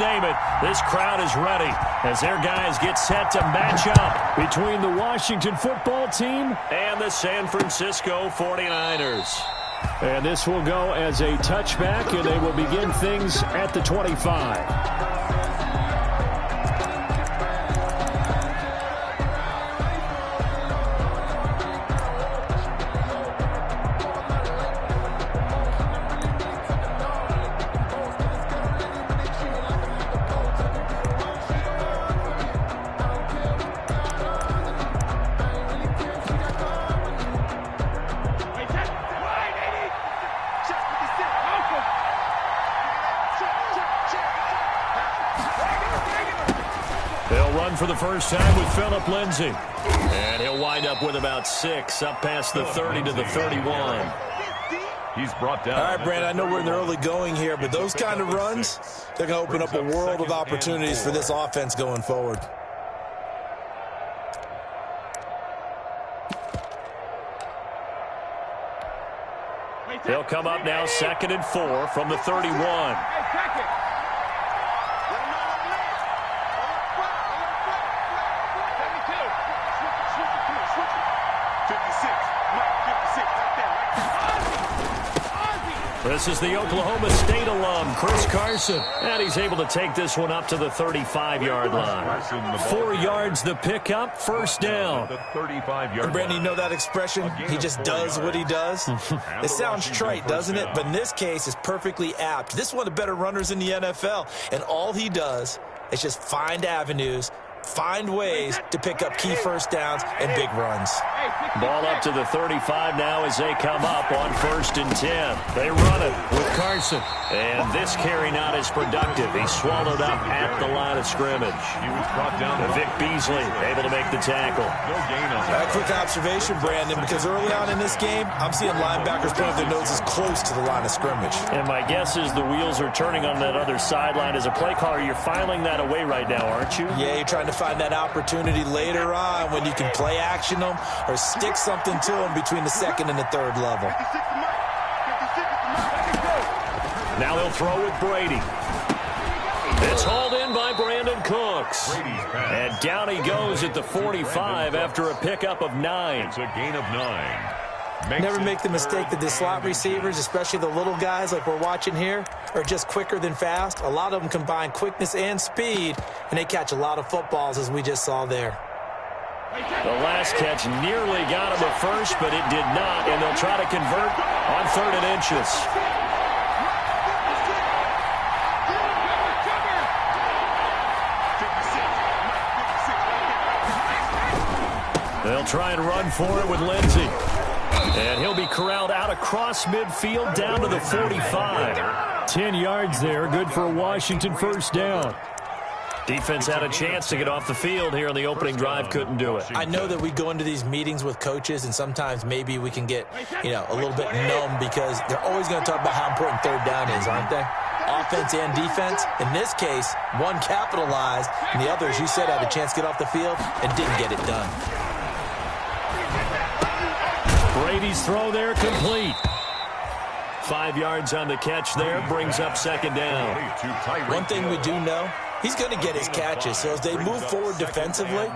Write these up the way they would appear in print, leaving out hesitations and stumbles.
name it, this crowd is ready as their guys get set to match up between the Washington football team and the San Francisco 49ers. And this will go as a touchback, and they will begin things at the 25. They'll run for the first time with Phillip Lindsay. And he'll wind up with about 6, up past the 30 to the 31. He's brought down. All right, Brand, I know we're in the early going here, but those kind of runs, they're going to open up a world of opportunities for this offense going forward. They'll come up now 2nd and 4 from the 31. This is the Oklahoma State alum, Chris Carson. And he's able to take this one up to the 35-yard line. 4 yards the pickup, first down. And Brandon, you know that expression? He just does what he does. It sounds trite, doesn't it? But in this case, it's perfectly apt. This is one of the better runners in the NFL. And all he does is just find avenues, find ways to pick up key first downs and big runs. Ball up to the 35 now as they come up on 1st and 10. They run it with Carson. And this carry not as productive. He's swallowed up at the line of scrimmage. Vic Beasley able to make the tackle. A quick observation, Brandon, because early on in this game, I'm seeing linebackers point their noses close to the line of scrimmage. And my guess is the wheels are turning on that other sideline. As a play caller, you're filing that away right now, aren't you? Yeah, you're trying to find that opportunity later on when you can play action them or stick something to them between the 2nd and the 3rd level. Now he'll throw with Brady. It's hauled in by Brandon Cooks. And down he goes at the 45 after a pickup of 9. It's a gain of 9. Never make the mistake that the slot receivers, especially the little guys like we're watching here, are just quicker than fast. A lot of them combine quickness and speed, and they catch a lot of footballs, as we just saw there. The last catch nearly got him at first, but it did not, and they'll try to convert on 3rd and inches. They'll try and run for it with Lindsay. And he'll be corralled out across midfield down to the 45. 10 yards there, good for a Washington first down. Defense had a chance to get off the field here on the opening drive, couldn't do it. I know that we go into these meetings with coaches, and sometimes maybe we can get, a little bit numb because they're always going to talk about how important 3rd down is, aren't they? Offense and defense. In this case, one capitalized, and the other, as you said, had a chance to get off the field and didn't get it done. Brady's throw there complete. 5 yards on the catch there, brings up 2nd down. One thing we do know, he's going to get his catches. So as they move forward defensively,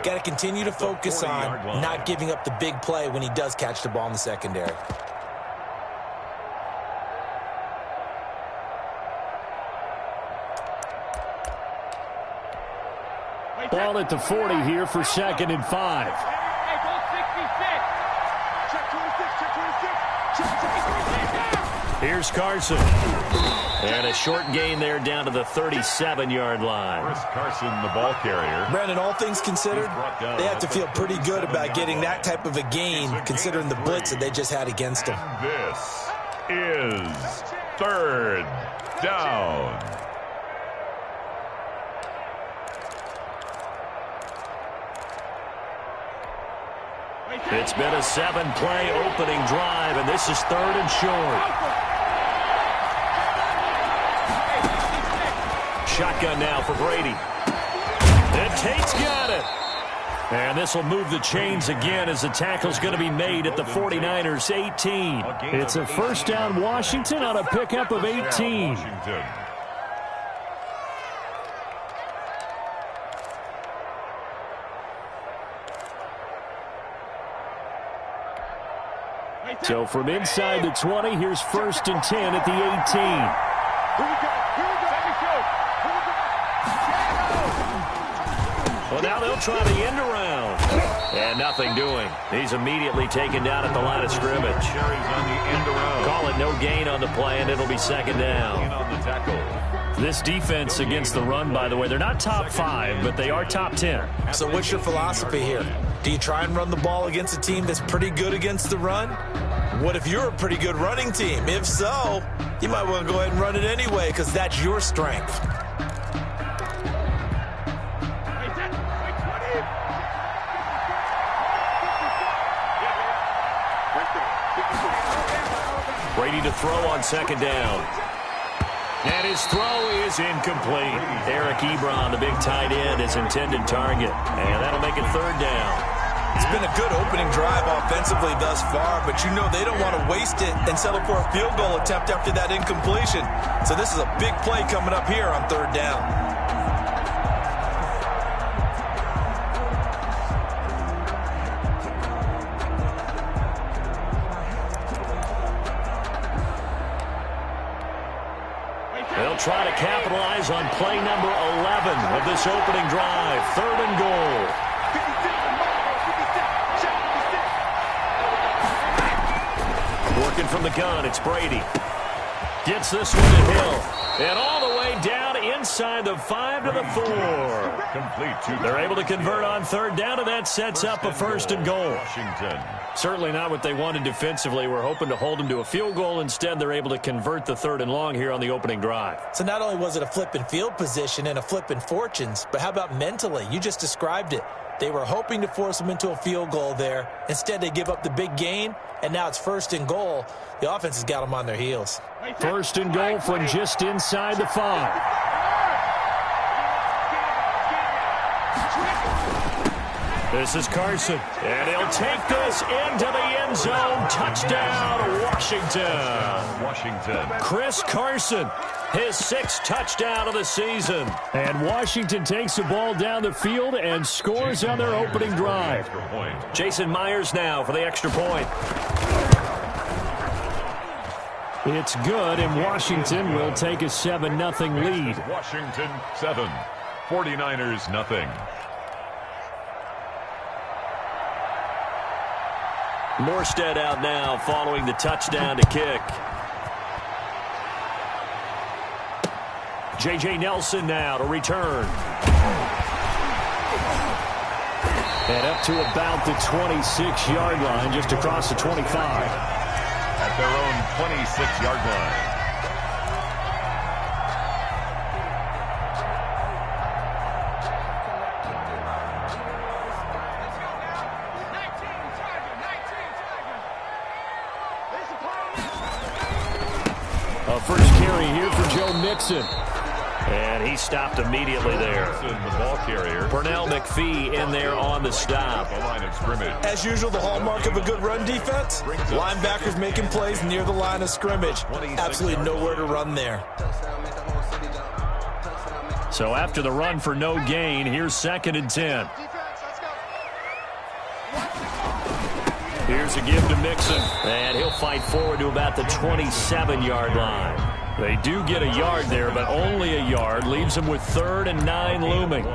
got to continue to focus on not giving up the big play when he does catch the ball in the secondary. Ball at the 40 here for 2nd and 5. Here's Carson. And a short gain there down to the 37-yard line. Chris Carson, the ball carrier. Brandon, all things considered, they have to feel pretty good about getting that type of a gain considering the blitz that they just had against them. This is 3rd down. It's been a 7-play opening drive, and this is 3rd and short. Shotgun now for Brady. And Tate's got it. And this will move the chains again as the tackle's going to be made at the 49ers 18. It's a first down Washington on a pickup of 18. So from inside the 20, here's 1st and 10 at the 18. Well, now they'll try the end around. And nothing doing. He's immediately taken down at the line of scrimmage. Call it no gain on the play, and it'll be 2nd down. This defense against the run, by the way, they're not top 5, but they are top 10. So what's your philosophy here? Do you try and run the ball against a team that's pretty good against the run? What if you're a pretty good running team? If so, you might want to go ahead and run it anyway because that's your strength. Brady to throw on 2nd down. And his throw is incomplete. Eric Ebron, the big tight end, is intended target. And that'll make it 3rd down. It's been a good opening drive offensively thus far, but you know they don't want to waste it and settle for a field goal attempt after that incompletion. So this is a big play coming up here on 3rd down. They'll try to capitalize on play number 11 of this opening drive. 3rd and goal. Working from the gun, it's Brady. Gets this one to Hill. And all the way down inside the 5 to the 4. They're able to convert on 3rd down, and that sets up a 1st and goal. Certainly not what they wanted defensively. We're hoping to hold them to a field goal. Instead, they're able to convert the 3rd and long here on the opening drive. So not only was it a flipping field position and a flipping fortunes, but how about mentally? You just described it. They were hoping to force them into a field goal there. Instead, they give up the big gain, and now it's 1st and goal. The offense has got them on their heels. 1st and goal from just inside the 5. This is Carson, and he'll take this into the end zone. Touchdown, Washington. Chris Carson, his 6th touchdown of the season. And Washington takes the ball down the field and scores on their opening drive. Jason Myers now for the extra point. It's good, and Washington will take a 7-0 lead. Washington 7, 49ers 0. Morstead out now following the touchdown to kick. J.J. Nelson now to return. And up to about the 26-yard line, just across the 25. At their own 26-yard line. First carry here for Joe Mixon. And he stopped immediately there. The ball carrier. Pernell McPhee in there on the stop. The line of scrimmage. As usual, the hallmark of a good run defense, linebackers making plays near the line of scrimmage. Absolutely nowhere to run there. So after the run for no gain, here's 2nd and 10. Here's a give to Mixon, and he'll fight forward to about the 27-yard line. They do get a yard there, but only a yard. Leaves them with 3rd and 9 looming.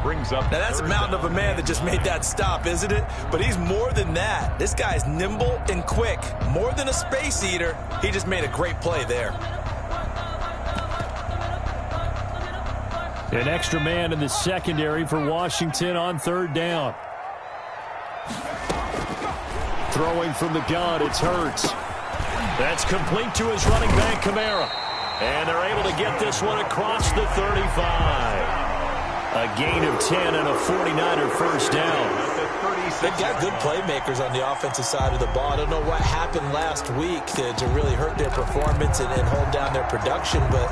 Brings up. Now that's a mountain of a man that just made that stop, isn't it? But he's more than that. This guy's nimble and quick. More than a space eater, he just made a great play there. An extra man in the secondary for Washington on 3rd down. Throwing from the gun, it's Hurts. That's complete to his running back, Kamara. And they're able to get this one across the 35. A gain of 10 and a 49er first down. They've got good playmakers on the offensive side of the ball. I don't know what happened last week to really hurt their performance and hold down their production, but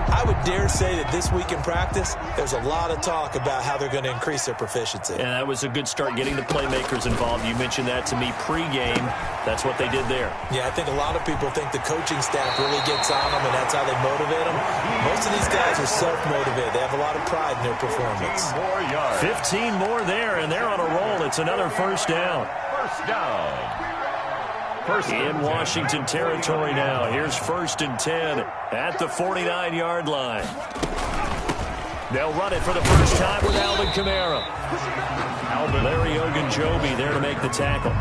I would dare say that this week in practice, there's a lot of talk about how they're going to increase their proficiency. And that was a good start, getting the playmakers involved. You mentioned that to me pregame. That's what they did there. Yeah, I think a lot of people think the coaching staff really gets on them, and that's how they motivate them. Most of these guys are self-motivated. They have a lot of pride in their performance. 15 more there, and they're on a roll. It's another first down. First down. In Washington territory now. Here's 1st and 10 at the 49-yard line. They'll run it for the first time with Alvin Kamara. Larry Ogunjobi there to make the tackle.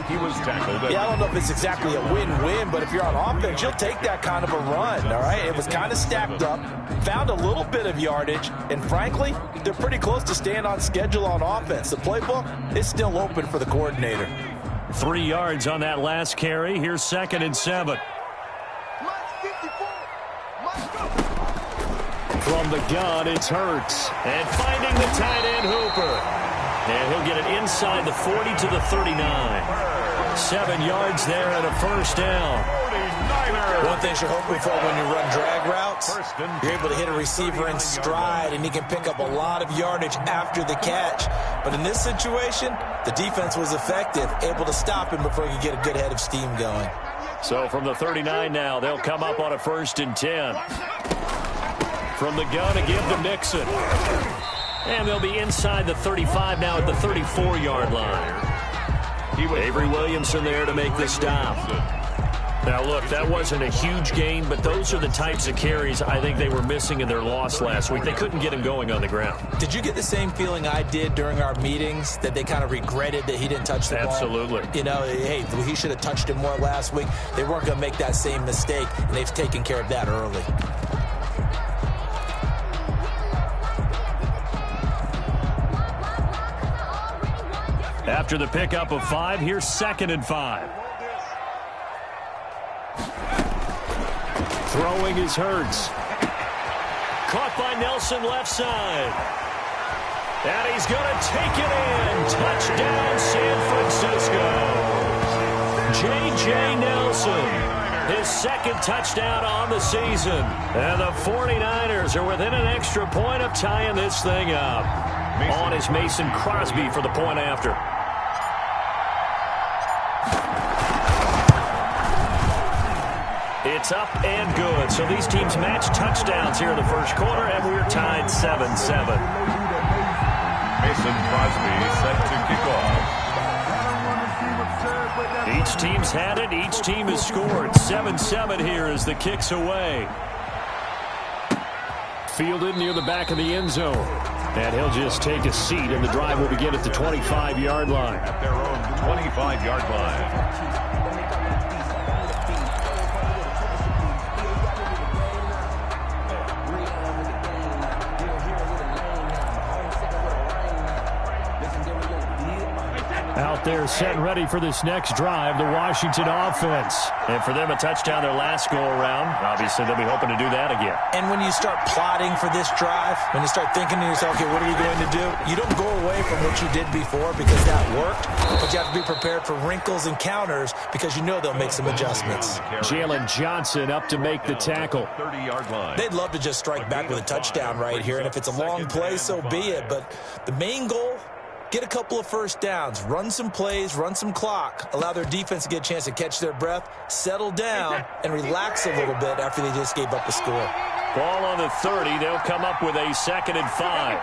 He was tackled. Yeah, I don't know if it's exactly a win-win, but if you're on offense, you'll take that kind of a run, all right? It was kind of stacked up, found a little bit of yardage, and frankly, they're pretty close to staying on schedule on offense. The playbook is still open for the coordinator. 3 yards on that last carry. Here's 2nd and 7. From the gun, it's Hurts. And finding the tight end, Hooper. And he'll get it inside the 40 to the 39. 7 yards there and a first down. One thing you're hoping for when you run drag routes, you're able to hit a receiver in stride, and he can pick up a lot of yardage after the catch. But in this situation, the defense was effective, able to stop him before he could get a good head of steam going. So from the 39 now, they'll come up on a 1st and 10. From the gun, a give to Mixon. And they'll be inside the 35 now at the 34-yard line. Avery Williamson there to make the stop. Now, look, that wasn't a huge gain, but those are the types of carries I think they were missing in their loss last week. They couldn't get him going on the ground. Did you get the same feeling I did during our meetings, that they kind of regretted that he didn't touch the ball? Absolutely. You know, hey, he should have touched it more last week. They weren't going to make that same mistake, and they've taken care of that early. After the pickup of 5, here's 2nd and 5. Throwing is Hurts. Caught by Nelson left side. And he's going to take it in. Touchdown, San Francisco. J.J. Nelson, his 2nd touchdown on the season. And the 49ers are within an extra point of tying this thing up. On is Mason Crosby for the point after. It's up and good. So these teams match touchdowns here in the first quarter, and we're tied 7-7. Mason Crosby set to kick off. Each team's had it. Each team has scored. 7-7 here as the kick's away. Fielded near the back of the end zone. And he'll just take a seat, and the drive will begin at the 25-yard line. At their own 25-yard line. Out there set and ready for this next drive, the Washington offense. And for them, a touchdown their last go-around. Obviously, they'll be hoping to do that again. And when you start plotting for this drive, when you start thinking to yourself, okay, what are we going to do? You don't go away from what you did before because that worked, but you have to be prepared for wrinkles and counters because you know they'll make some adjustments. Jalen Johnson up to make the tackle. 30-yard line. They'd love to just strike back with a touchdown right here, and if it's a long play, so be it. But the main goal, get a couple of first downs, run some plays, run some clock, allow their defense to get a chance to catch their breath, settle down, and relax a little bit after they just gave up a score. Ball on the 30. They'll come up with a 2nd and 5.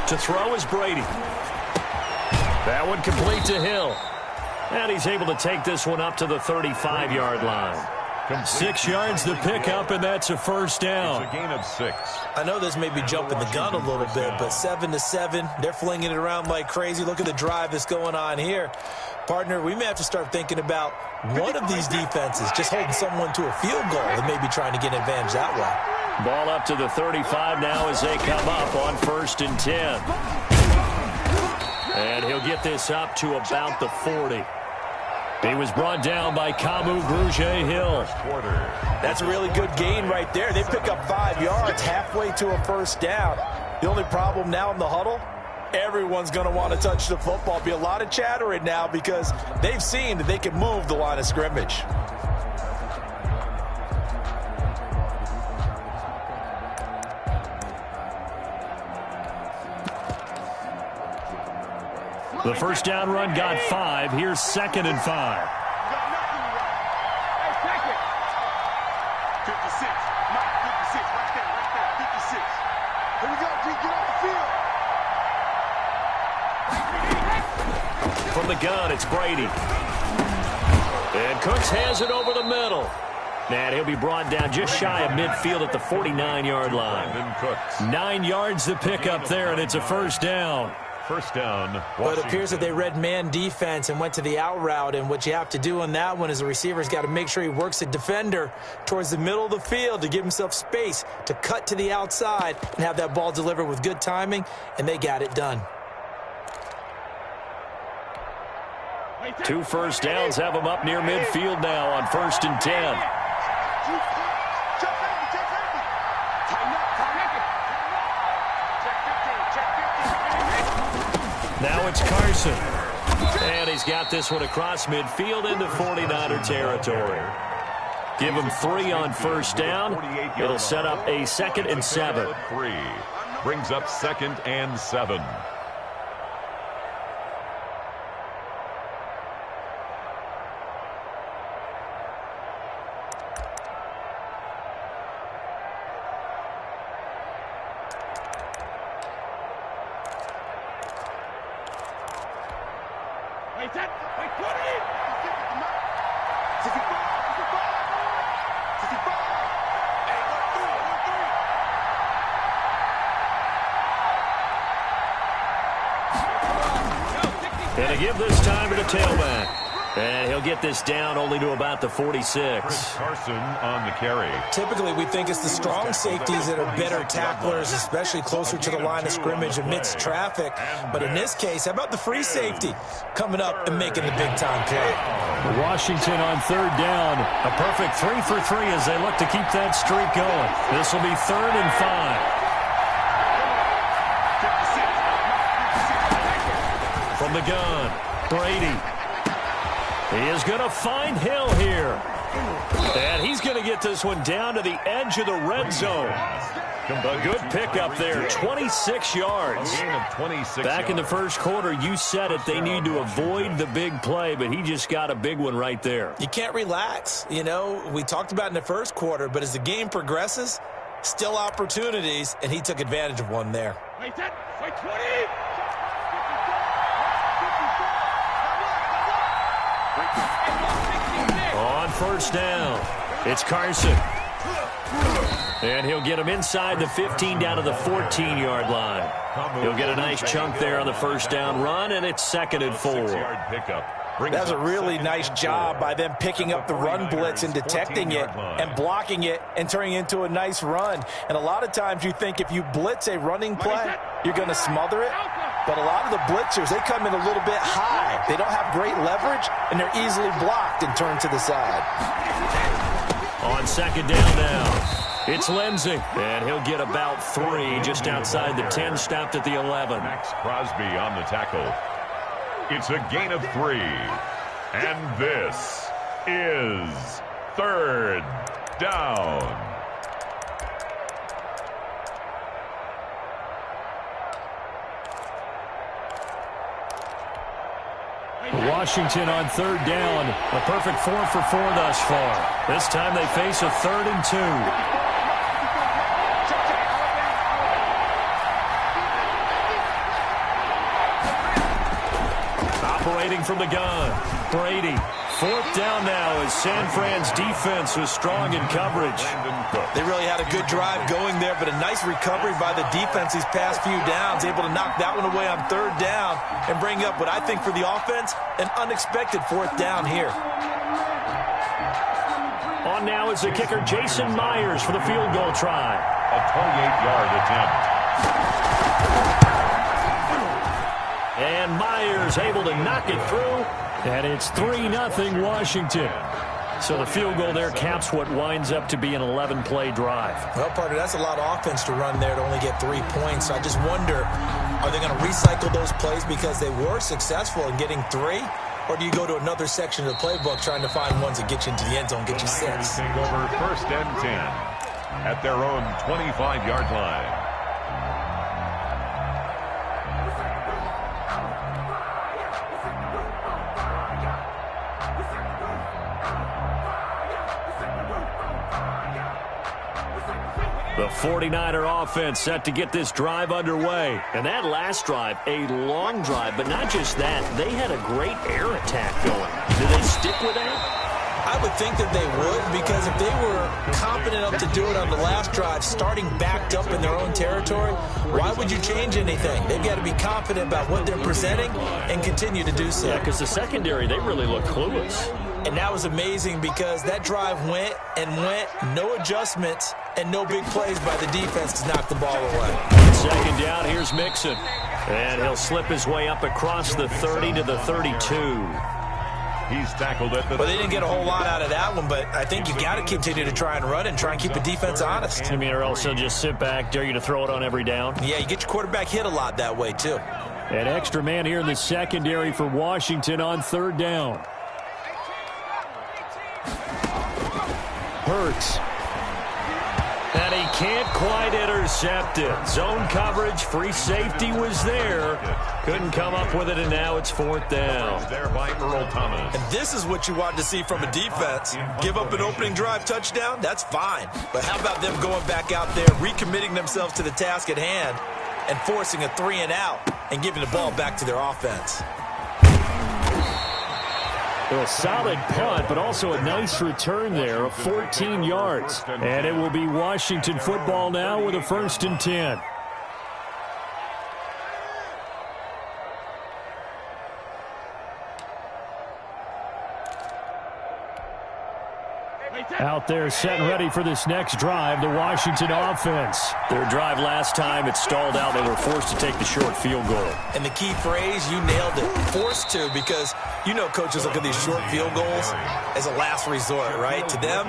To throw is Brady. That one complete to Hill. And he's able to take this one up to the 35-yard line. 6 yards the pickup, and that's a first down. It's a gain of 6. I know this may be jumping the gun a little bit, but 7-7, they're flinging it around like crazy. Look at the drive that's going on here. Partner, we may have to start thinking about one of these defenses just holding someone to a field goal and maybe trying to get an advantage that way. Ball up to the 35 now as they come up on 1st and 10. And he'll get this up to about the 40. He was brought down by Kamu Grugier-Hill. That's a really good gain right there. They pick up 5 yards halfway to a first down. The only problem now in the huddle, everyone's going to want to touch the football. Be a lot of chattering now because they've seen that they can move the line of scrimmage. The first down run got 5. Here's 2nd and 5. 56. Mike, 56. Right there. 56. Here we go, G. Get off the field. From the gun, it's Brady. And Cooks has it over the middle. And he'll be brought down just shy of midfield at the 49-yard line. 9 yards to pick up there, and it's a first down. First down, Washington. Well, it appears that they read man defense and went to the out route, and what you have to do on that one is the receiver's got to make sure he works the defender towards the middle of the field to give himself space to cut to the outside and have that ball delivered with good timing, and they got it done. 2 first downs have them up near midfield now on 1st and 10. Now it's Carson. And he's got this one across midfield into 49er territory. Give him 3 on first down. It'll set up a 2nd and 7. 3. Brings up 2nd and 7. And to give this time to the tailback. And he'll get this down only to about the 46. Carson on the carry. Typically, we think it's the strong safeties that are better tacklers, especially closer to the line of scrimmage amidst traffic. But in this case, how about the free safety coming up and making the big-time play? Washington on 3rd down. A perfect 3 for 3 as they look to keep that streak going. This will be 3rd and 5. From the gun, Brady. He is going to find Hill here. And he's going to get this one down to the edge of the red zone. A good pickup there, 26 yards. Back in the first quarter, you said it, they need to avoid the big play, but he just got a big one right there. You can't relax. You know, we talked about in the first quarter, but as the game progresses, still opportunities, and he took advantage of one there. Wait 20. On first down, it's Carson. And he'll get him inside the 15 down to the 14-yard line. He'll get a nice chunk there on the first down run, and it's 2nd and 4. That was a really nice job by them picking up the run blitz and detecting it and blocking it and turning it into a nice run. And a lot of times you think if you blitz a running play, you're going to smother it. But a lot of the blitzers, they come in a little bit high. They don't have great leverage, and they're easily blocked and turned to the side. On 2nd down now, it's Lindsey. And he'll get about 3 just outside the 10, stopped at the 11. Max Crosby on the tackle. It's a gain of 3. And this is 3rd down. Washington on 3rd down. A perfect 4 for 4 thus far. This time they face a 3rd and 2. Operating from the gun, Brady. 4th down now as San Fran's defense was strong in coverage. They really had a good drive going there, but a nice recovery by the defense these past few downs, able to knock that one away on 3rd down and bring up what I think for the offense, an unexpected 4th down here. On now is the kicker Jason Myers for the field goal try. A 28-yard attempt. And Myers able to knock it through. And it's 3-0 Washington. So the field goal there caps what winds up to be an 11-play drive. Well, partner, that's a lot of offense to run there to only get 3 points. So I just wonder, are they going to recycle those plays because they were successful in getting 3? Or do you go to another section of the playbook trying to find ones that get you into the end zone, get you 6? Take over 1st and 10 at their own 25-yard line. The 49er offense set to get this drive underway. And that last drive, a long drive, but not just that. They had a great air attack going. Do they stick with that? I would think that they would, because if they were confident enough to do it on the last drive, starting backed up in their own territory, why would you change anything? They've got to be confident about what they're presenting and continue to do so. Yeah, because the secondary, they really look clueless. And that was amazing because that drive went and went, no adjustments, and no big plays by the defense to knock the ball away. Second down, here's Mixon. And he'll slip his way up across the 30 to the 32. He's tackled at the... Well, they didn't get a whole lot out of that one, but I think you got to continue to try and run and try and keep the defense honest. I mean, or else they'll just sit back, dare you to throw it on every down. Yeah, you get your quarterback hit a lot that way, too. An extra man here in the secondary for Washington on third down. Hurts. And he can't quite intercept it. Zone coverage, free safety was there. Couldn't come up with it, and now it's fourth down. There by Earl Thomas. And this is what you want to see from a defense. Give up an opening drive touchdown, that's fine. But how about them going back out there, recommitting themselves to the task at hand, and forcing a 3-and-out and giving the ball back to their offense? A solid punt, but also a nice return there of 14 yards. And it will be Washington football now with a 1st and 10. Out there set and ready for this next drive, the Washington offense. Their drive last time, it stalled out. They were forced to take the short field goal. And the key phrase, you nailed it, forced to, because you know coaches look at these short field goals as a last resort, right? To them,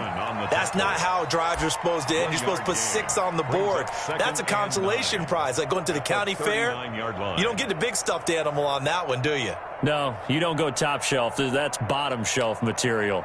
that's not how drives are supposed to end. You're supposed to put 6 on the board. That's a consolation prize, like going to the county fair. You don't get the big stuffed animal on that one, do you? No, you don't go top shelf. That's bottom shelf material.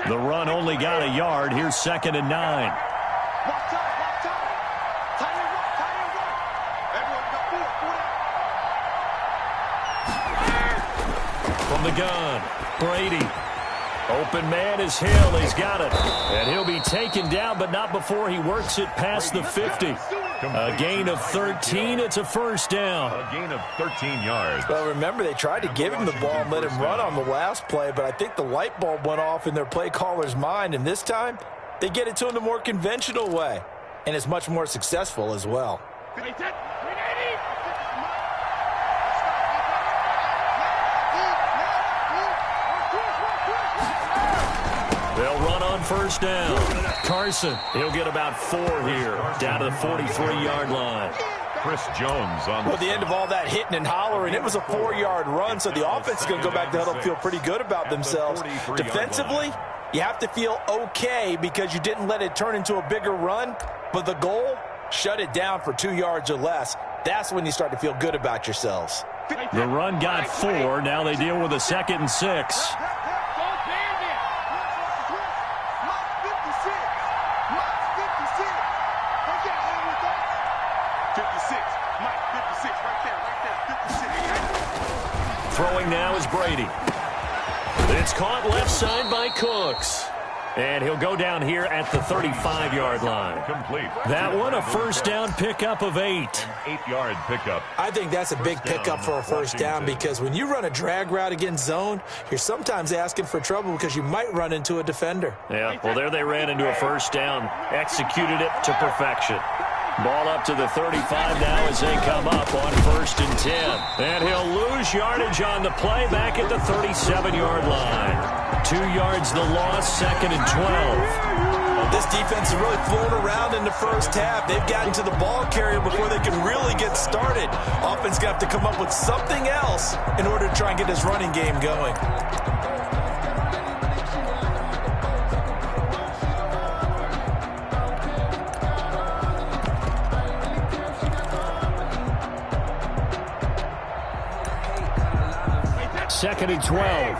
The run only got a yard. Here's 2nd and 9. Watch out, watch out. Tight end run, tight end run. Everyone got 4 From the gun, Brady. Open man is Hill. He's got it. And he'll be taken down, but not before he works it past the 50. A gain of 13. It's a 1st down. A gain of 13 yards. Well, remember, they tried to give him the ball and let him run on the last play, but I think the light bulb went off in their play caller's mind, and this time they get it to him the more conventional way, and it's much more successful as well. They'll run on 1st down. Carson, he'll get about 4 here, down to the 43-yard line. Chris Jones on Well, at the end of all that hitting and hollering, it was a 4-yard run, so the offense is going to go back to the huddle, feel pretty good about themselves. Defensively, you have to feel okay because you didn't let it turn into a bigger run, but the goal, shut it down for 2 yards or less. That's when you start to feel good about yourselves. The run got 4. Now they deal with a 2nd and 6. Throwing now is Brady. It's caught left side by Cooks. And he'll go down here at the 35-yard line. complete. That one, a 1st down pickup of 8. 8-yard pickup. I think that's a big pickup for a 1st down because when you run a drag route against zone, you're sometimes asking for trouble because you might run into a defender. Yeah, well, there they ran into a 1st down. Executed it to perfection. Ball up to the 35 now as they come up on 1st and 10. And he'll lose yardage on the play back at the 37-yard line. 2 yards the loss, 2nd and 12. This defense is really flown around in the first half. They've gotten to the ball carrier before they can really get started. Offense got to come up with something else in order to try and get this running game going. Second and 12.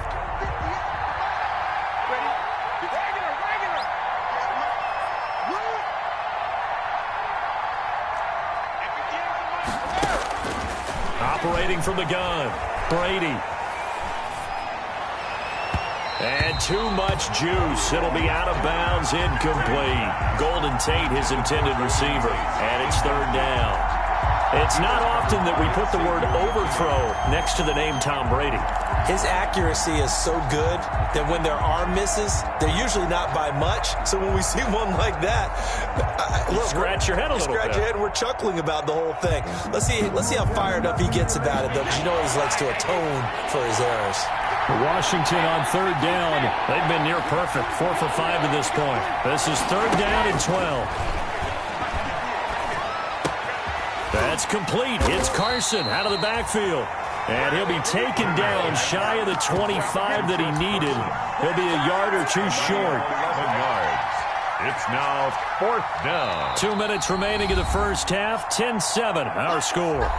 initiating from the gun. Brady. And too much juice. It'll be out of bounds, incomplete. Golden Tate, his intended receiver. And it's third down. It's not often that we put the word overthrow next to the name Tom Brady. His accuracy is so good that when there are misses, they're usually not by much. So when we see one like that, look, scratch your head a little bit. Scratch your head, and we're chuckling about the whole thing. Let's see how fired up he gets about it, though, because you know he likes to atone for his errors. Washington on third down. They've been near perfect, 4 for 5 to this point. This is third down and 12. That's complete. It's Carson out of the backfield. And he'll be taken down shy of the 25 that he needed. He'll be a yard or two short. 11 yards. It's now fourth down. 2 minutes remaining in the first half. 10-7, our score.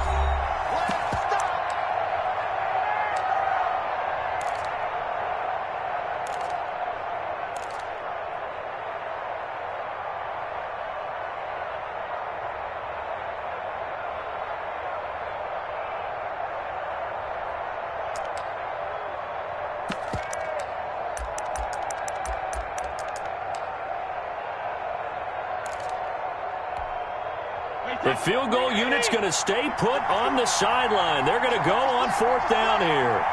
The field goal unit's going to stay put on the sideline. They're going to go on fourth down here.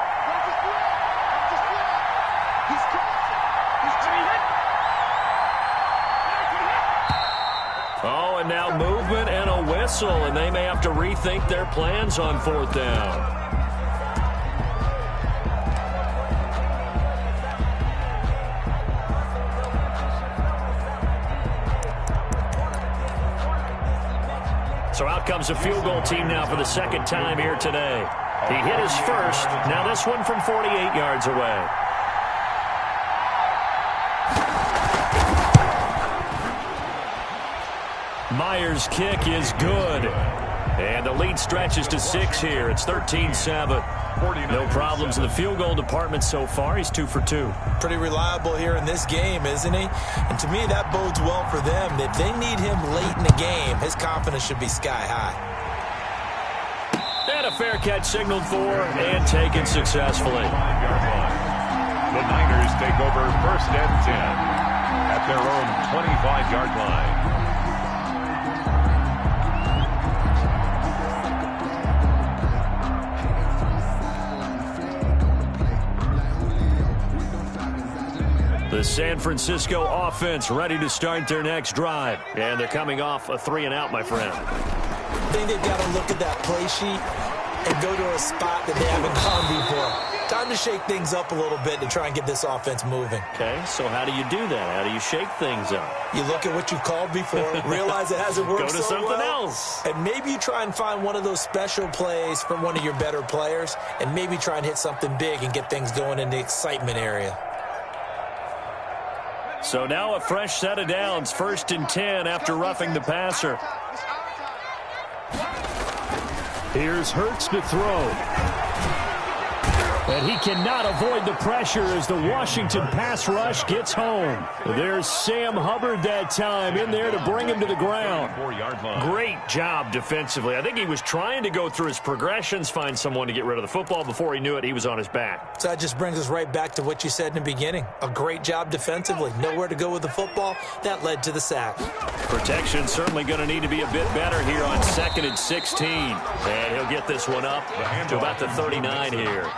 Oh, and now movement and a whistle, and they may have to rethink their plans on fourth down. So out comes a field goal team now for the second time here today. He hit his first. Now this one from 48 yards away. Myers' kick is good. And the lead stretches to 6 here. It's 13-7. No problems in the field goal department so far. He's 2 for 2. Pretty reliable here in this game, isn't he? And to me, that bodes well for them. If they need him late in the game, his confidence should be sky high. And a fair catch signaled for and taken successfully. The Niners take over first and 10 at their own 25-yard line. The San Francisco offense ready to start their next drive. And they're coming off a 3-and-out, my friend. I think they've got to look at that play sheet and go to a spot that they haven't gone before. Time to shake things up a little bit to try and get this offense moving. Okay, so how do you do that? How do you shake things up? You look at what you've called before, realize it hasn't worked Go to so something well, else. and maybe you try and find one of those special plays from one of your better players, and maybe try and hit something big and get things going in the excitement area. So now a fresh set of downs, 1st and 10 after roughing the passer. Here's Hurts to throw. And he cannot avoid the pressure as the Washington pass rush gets home. There's Sam Hubbard that time in there to bring him to the ground. Great job defensively. I think he was trying to go through his progressions, find someone to get rid of the football. Before he knew it, he was on his back. So that just brings us right back to what you said in the beginning. A great job defensively. Nowhere to go with the football. That led to the sack. Protection certainly going to need to be a bit better here on 2nd and 16. And he'll get this one up to about the 39 here.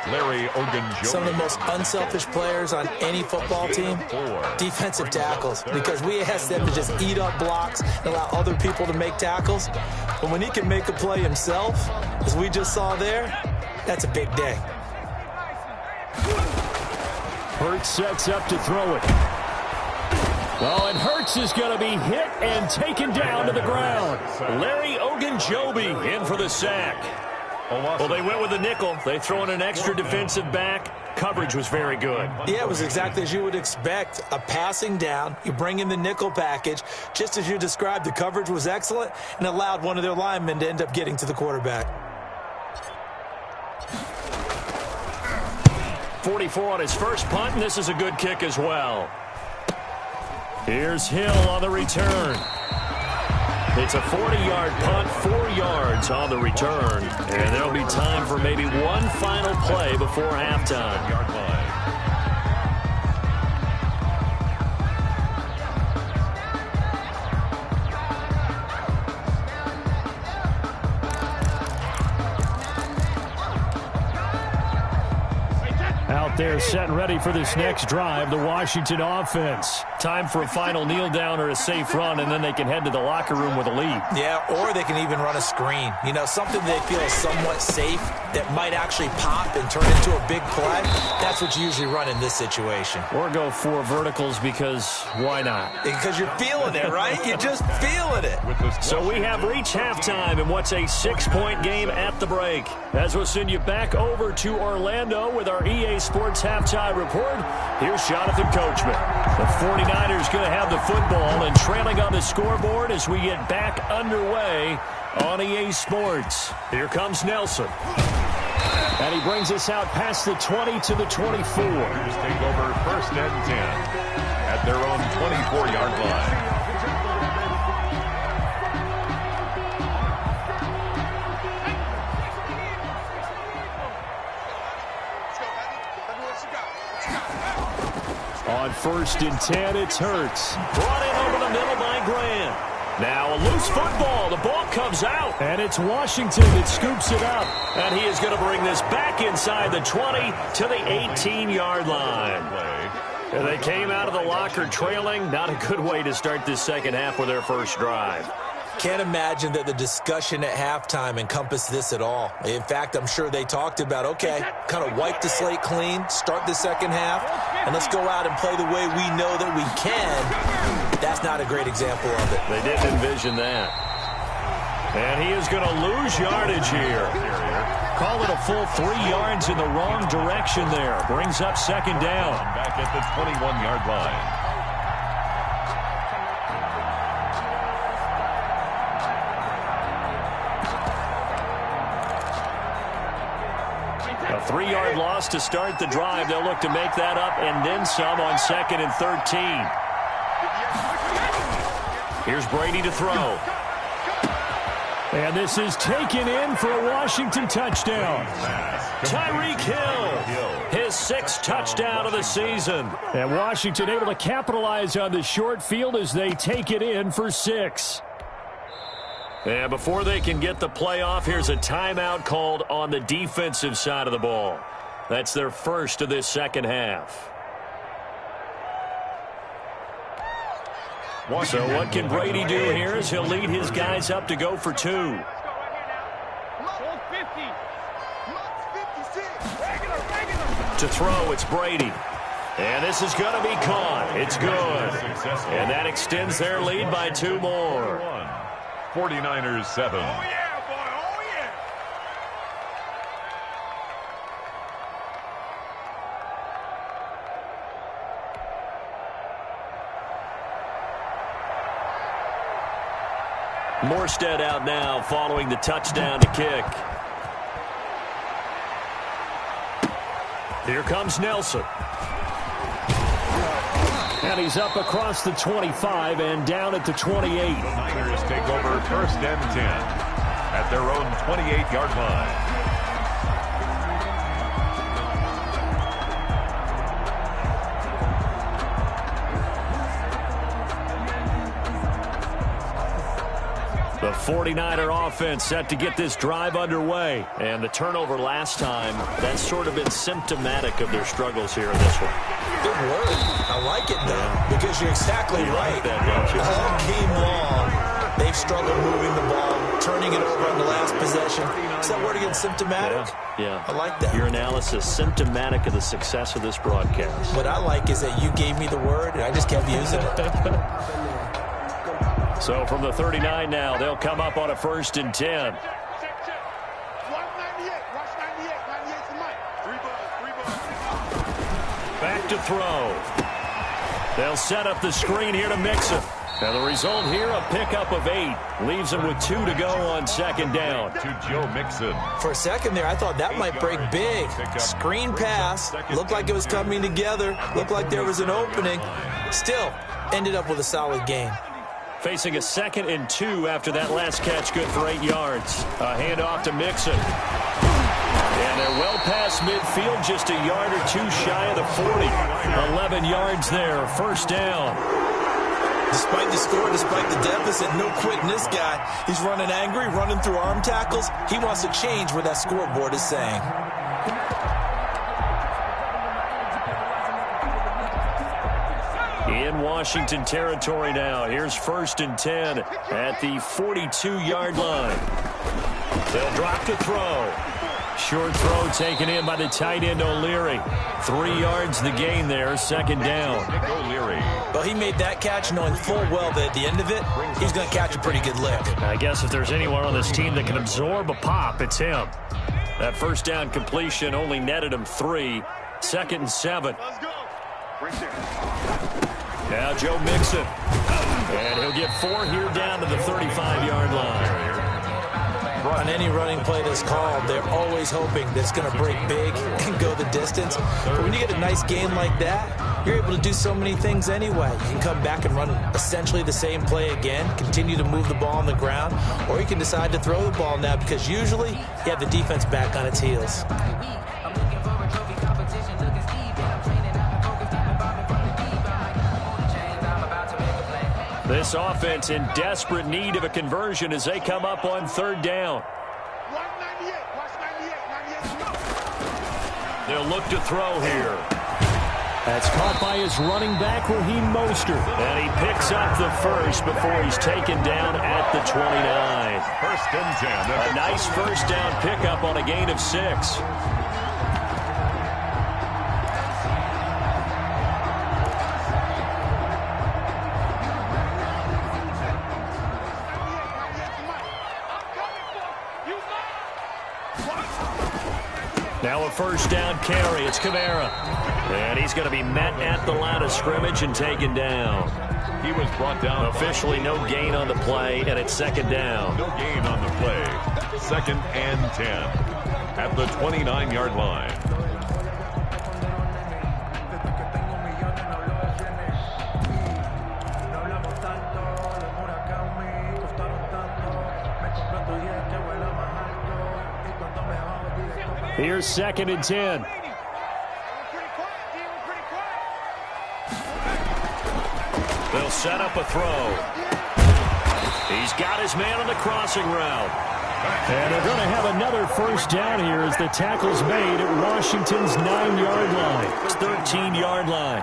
Larry Ogunjobi. Some of the most unselfish players on any football team, defensive tackles, because we ask them to just eat up blocks and allow other people to make tackles. But when he can make a play himself, as we just saw there, that's a big day. Hurts sets up to throw it. Oh, and Hurts is going to be hit and taken down to the ground. Larry Ogunjobi in for the sack. Well, they went with a nickel. They throw in an extra defensive back. Coverage was very good. Yeah, it was exactly as you would expect. A passing down. You bring in the nickel package. Just as you described, the coverage was excellent and allowed one of their linemen to end up getting to the quarterback. 44 on his first punt, and this is a good kick as well. Here's Hill on the return. It's a 40-yard punt, 4 yards on the return. And there'll be time for maybe one final play before halftime. Out there set and ready for this next drive, the Washington offense. Time for a final kneel down or a safe run, and then they can head to the locker room with a lead. Yeah, or they can even run a screen. You know, something they feel is somewhat safe that might actually pop and turn into a big play. That's what you usually run in this situation. Or go 4 verticals because why not? Because you're feeling it, right? You're just feeling it. So we have reached halftime in what's a 6-point game at the break. As we'll send you back over to Orlando with our EA Sports Halftime Report, here's Jonathan Coachman. The 49ers going to have the football and trailing on the scoreboard as we get back underway on EA Sports. Here comes Nelson. And he brings us out past the 20 to the 24. Just take over 1st and 10 at their own 24-yard line. On 1st and 10, it's Hurts. Brought in over the middle by Graham. Now a loose football. The ball comes out. And it's Washington that scoops it up. And he is going to bring this back inside the 20 to the 18-yard line. And they came out of the locker trailing. Not a good way to start this second half with their first drive. Can't imagine that the discussion at halftime encompassed this at all. In fact, I'm sure they talked about, okay, kind of wipe the slate clean, start the second half, and let's go out and play the way we know that we can. That's not a great example of it. They didn't envision that. And he is going to lose yardage here. Call it a full 3 yards in the wrong direction there. Brings up 2nd down. Back at the 21-yard line. A 3-yard loss to start the drive. They'll look to make that up and then some on 2nd and 13. Here's Brady to throw. And this is taken in for a Washington touchdown. Tyreek Hill, his 6th touchdown of the season. And Washington able to capitalize on the short field as they take it in for 6. And before they can get the play off, here's a timeout called on the defensive side of the ball. That's their first of this second half. So what can Brady do here as he'll lead his guys up to go for 2. To throw, it's Brady. And this is going to be caught. It's good. And that extends their lead by 2 more. 49ers 7. Oh, yeah, boy. Oh, yeah. Morstead out now following the touchdown to kick. Here comes Nelson. And he's up across the 25 and down at the 28. The Niners take over 1st and 10 at their own 28-yard line. The 49er offense set to get this drive underway. And the turnover last time, that's sort of been symptomatic of their struggles here in this one. Good word. I like it, though, because you're exactly right. Like that, don't you? All game long, they've struggled moving the ball, turning it over on the last possession. Is that word again, symptomatic? Yeah. I like that. Your analysis, symptomatic of the success of this broadcast. What I like is that you gave me the word, and I just kept using it. So from the 39 now, they'll come up on a 1st and 10. Back to throw. They'll set up the screen here to Mixon. And the result here, a pickup of 8. Leaves them with 2 to go on 2nd down. To Joe Mixon. For a second there, I thought that might break big. Screen pass. Looked like it was coming together. Looked like there was an opening. Still, ended up with a solid gain. Facing a 2nd and 2 after that last catch, good for 8 yards. A handoff to Mixon. And they're well past midfield, just a yard or two shy of the 40. 11 yards there, first down. Despite the score, despite the deficit, no quitting this guy. He's running angry, running through arm tackles. He wants to change what that scoreboard is saying. In Washington territory now. Here's 1st and 10 at the 42-yard line. They'll drop to throw. Short throw taken in by the tight end O'Leary. 3 yards the gain there, 2nd down. Well, he made that catch knowing full well that at the end of it, he's going to catch a pretty good lick. I guess if there's anyone on this team that can absorb a pop, it's him. That first down completion only netted him 3. 2nd and 7. Let's go. Right there. Now Joe Mixon. And he'll get 4 here down to the 35-yard line. On any running play that's called, they're always hoping that it's going to break big and go the distance. But when you get a nice gain like that, you're able to do so many things anyway. You can come back and run essentially the same play again, continue to move the ball on the ground, or you can decide to throw the ball now because usually you have the defense back on its heels. This offense in desperate need of a conversion as they come up on 3rd down. 198. Watch 98. They'll look to throw here. That's caught by his running back, Raheem Mostert. And he picks up the first before he's taken down at the 29. 1st and 10. A nice first down pickup on a gain of 6. Now a first down carry. It's Kamara. And he's going to be met at the line of scrimmage and taken down. He was brought down. Officially no gain on the play, and it's 2nd down. No gain on the play. 2nd and 10 at the 29-yard line. Here's 2nd and 10. They'll set up a throw. He's got his man on the crossing route. And they're going to have another first down here as the tackle's made at Washington's 9-yard line. It's 13-yard line.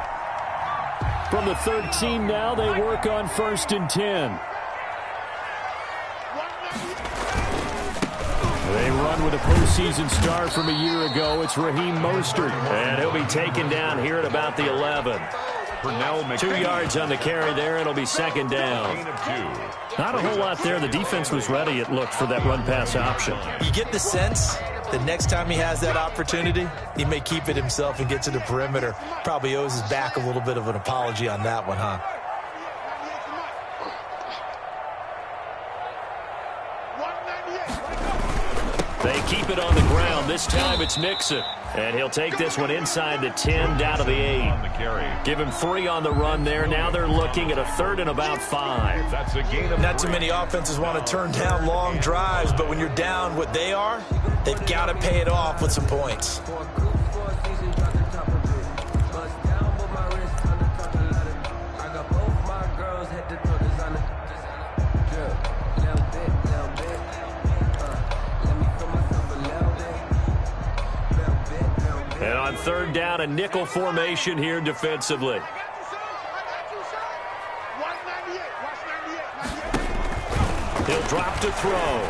From the 13 now, they work on 1st and 10. They run with a postseason star from a year ago. It's Raheem Mostert. And he'll be taken down here at about the 11. 2 yards on the carry there. It'll be 2nd down. Not a whole lot there. The defense was ready, it looked, for that run-pass option. You get the sense that next time he has that opportunity, he may keep it himself and get to the perimeter. Probably owes his back a little bit of an apology on that one, huh? They keep it on the ground. This time it's Mixon. And he'll take this one inside the 10, down to the 8. Give him 3 on the run there. Now they're looking at a 3rd and about 5. That's a gain of Not too many offenses want to turn down long drives, but when you're down what they are, they've got to pay it off with some points. And on 3rd down, a nickel formation here defensively. He'll drop to throw.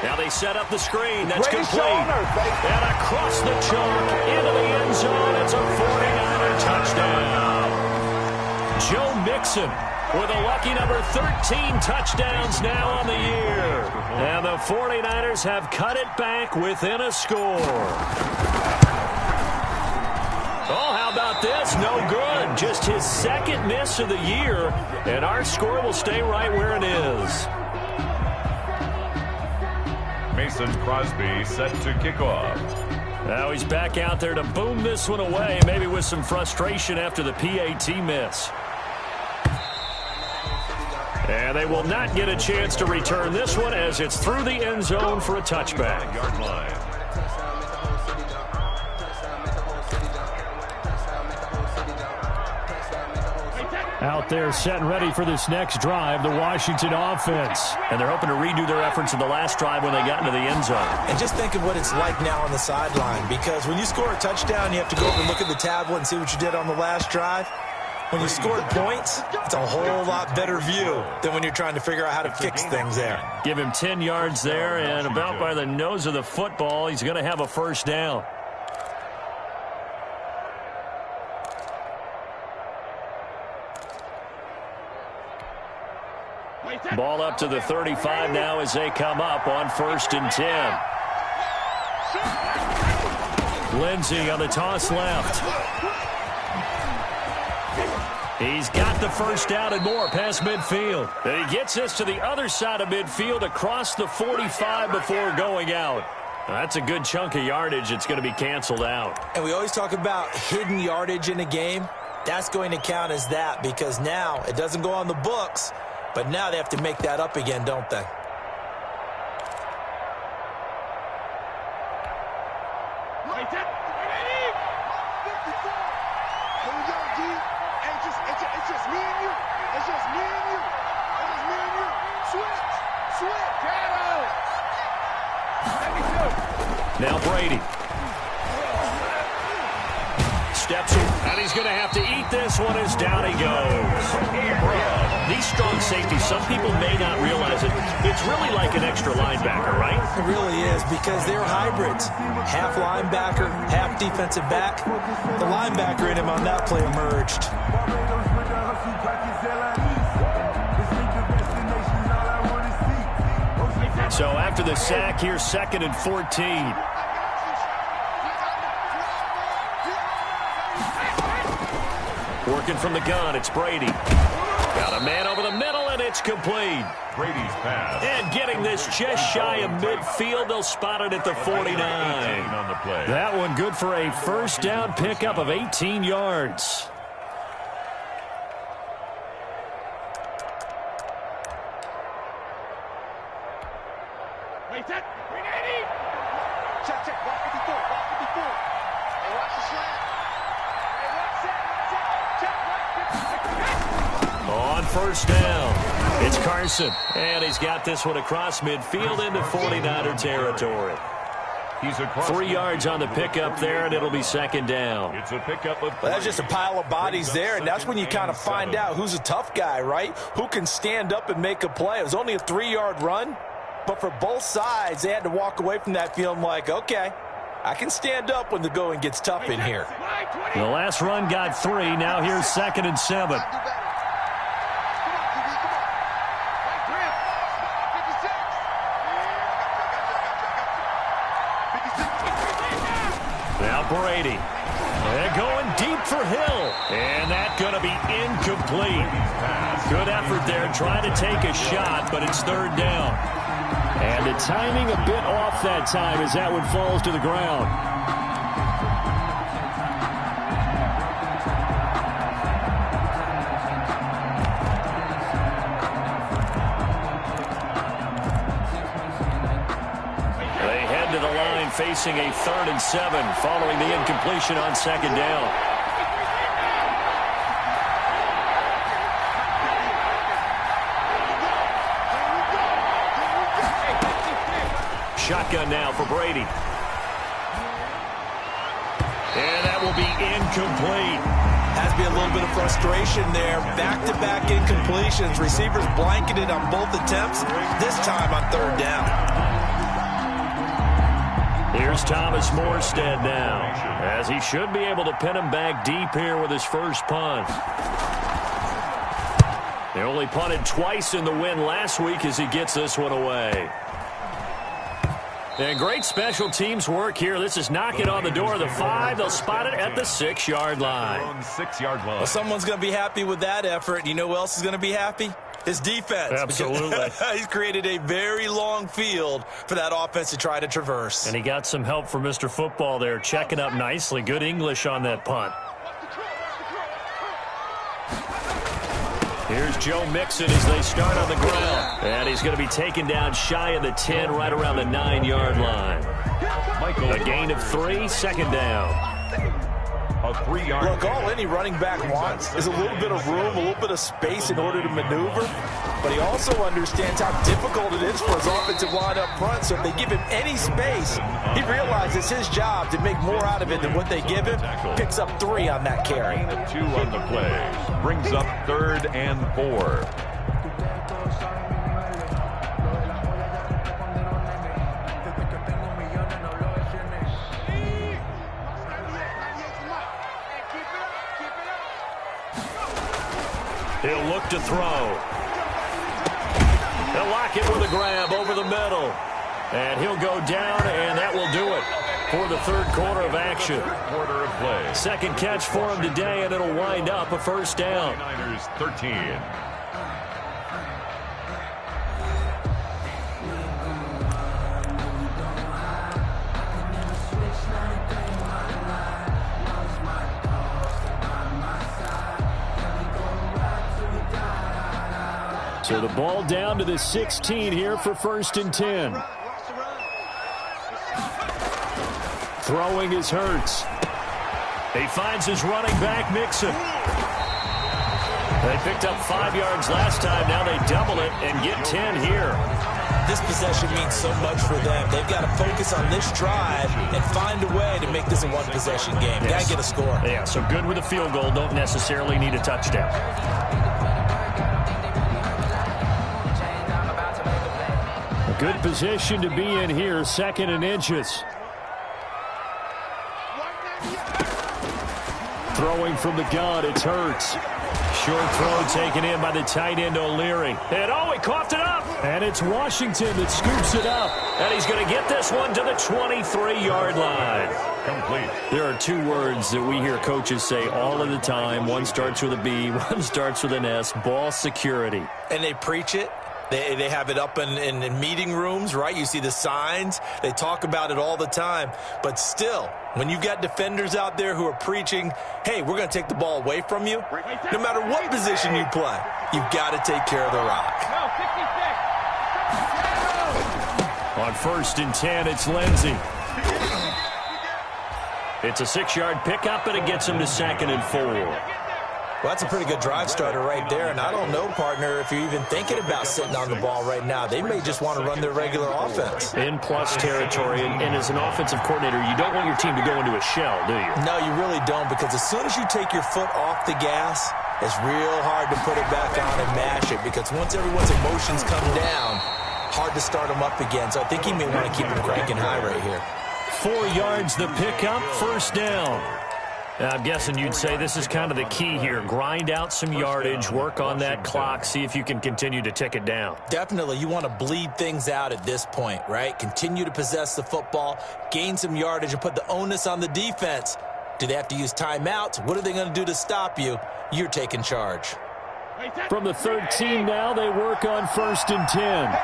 Now they set up the screen. That's complete. And across the chalk into the end zone. It's a 49er touchdown. Joe Mixon with a lucky number 13 touchdowns now on the year. And the 49ers have cut it back within a score. Oh, how about this? No good. Just his 2nd miss of the year. And our score will stay right where it is. Mason Crosby set to kick off. Now he's back out there to boom this one away, maybe with some frustration after the PAT miss. And they will not get a chance to return this one as it's through the end zone for a touchback. Yard line. Out there set and ready for this next drive, the Washington offense. And they're hoping to redo their efforts in the last drive when they got into the end zone. And just think of what it's like now on the sideline, because when you score a touchdown, you have to go over and look at the tablet and see what you did on the last drive. When you scored points, it's a whole lot better view than when you're trying to figure out how to fix things there. Give him 10 yards there, and about by the nose of the football, he's going to have a first down. Ball up to the 35 now as they come up on 1st and 10. Lindsey on the toss left. He's got the first down and more past midfield. And he gets this to the other side of midfield across the 45 before going out. That's a good chunk of yardage. It's going to be canceled out. And we always talk about hidden yardage in a game. That's going to count as that because now it doesn't go on the books, but now they have to make that up again, don't they? Now Brady. Steps in, and he's going to have to eat this one as down he goes. These strong safeties, some people may not realize it. It's really like an extra linebacker, right? It really is because they're hybrids. Half linebacker, half defensive back. The linebacker in him on that play emerged. So after the sack, here's 2nd and 14. Working from the gun, it's Brady. Got a man over the middle, and it's complete. Brady's pass. And getting this just shy of midfield, they'll spot it at the 49. On the play. That one good for a first down pickup of 18 yards. Check. Block 54. Hey, watch the slant. Hey, watch set. On first down, it's Carson. And he's got this one across midfield into 49er territory. He's across 3 yards on the pickup there, and it'll be 2nd down. It's a pickup of 3. Well, that's just a pile of bodies there, and that's when you kind of find out who's a tough guy, right? Who can stand up and make a play. It was only a 3-yard run. But for both sides, they had to walk away from that feeling like, okay, I can stand up when the going gets tough in here. The last run got 3. Now here's 2nd and 7. Now Brady. They're going deep for Hill. And that's going to be incomplete. Good effort there trying to take a shot, but it's 3rd down. And the timing a bit off that time as that one falls to the ground. They head to the line facing a 3rd and 7 following the incompletion on 2nd down. Shotgun now for Brady. And that will be incomplete. Has to be a little bit of frustration there. Back-to-back incompletions. Receivers blanketed on both attempts, this time on 3rd down. Here's Thomas Morstead now, as he should be able to pin him back deep here with his first punt. They only punted twice in the win last week as he gets this one away. And great special teams work here. This is knocking on the door of the 5. They'll spot it at the 6-yard line. 6-yard line. Well, someone's going to be happy with that effort. You know who else is going to be happy? His defense. Absolutely. He's created a very long field for that offense to try to traverse. And he got some help from Mr. Football there, checking up nicely. Good English on that punt. Here's Joe Mixon as they start on the ground. And he's going to be taken down shy of the 10, right around the 9-yard line. A gain of 3, second down. A 3-yard. Look, all any running back wants is a little bit of room, a little bit of space in order to maneuver. But he also understands how difficult it is for his offensive line up front. So if they give him any space, he realizes his job to make more out of it than what they give him. Picks up 3 on that carry. 2 on the play. Brings up 3rd and 4. He'll look to throw. He'll lock it with a grab over the middle. And he'll go down, and that will do it for the third quarter of action. Quarter of play. Second catch for him today, and it'll wind up a first down. Niners 13. So the ball down to the 16 here for 1st and 10. Throwing is Hurts. He finds his running back, Mixon. They picked up 5 yards last time. Now they double it and get 10 here. This possession means so much for them. They've got to focus on this drive and find a way to make this a one-possession game. Yes. Got to get a score. Yeah, so good with a field goal. Don't necessarily need a touchdown. Good position to be in here, 2nd and inches. Throwing from the gun, it's Hurts. Short throw taken in by the tight end O'Leary. And he coughed it up. And it's Washington that scoops it up. And he's going to get this one to the 23-yard line. Complete. There are 2 words that we hear coaches say all of the time. One starts with a B, one starts with an S. Ball security. And they preach it. They have it up in meeting rooms, right? You see the signs. They talk about it all the time. But still, when you've got defenders out there who are preaching, hey, we're going to take the ball away from you, no matter what position you play, you've got to take care of the rock. On 1st and 10, it's Lindsey. It's a 6-yard pickup, and it gets him to 2nd and 4. Well, that's a pretty good drive starter right there, and I don't know, partner, if you're even thinking about sitting on the ball right now. They may just want to run their regular offense. In plus territory, and as an offensive coordinator, you don't want your team to go into a shell, do you? No, you really don't, because as soon as you take your foot off the gas, it's real hard to put it back on and mash it, because once everyone's emotions come down, hard to start them up again. So I think he may want to keep them cranking high right here. 4 yards the pickup, 1st down. I'm guessing you'd say this is kind of the key here. Grind out some yardage, work on that clock, see if you can continue to tick it down. Definitely. You want to bleed things out at this point, right? Continue to possess the football, gain some yardage, and put the onus on the defense. Do they have to use timeouts? What are they going to do to stop you? You're taking charge. From the 13 now, they work on 1st and 10.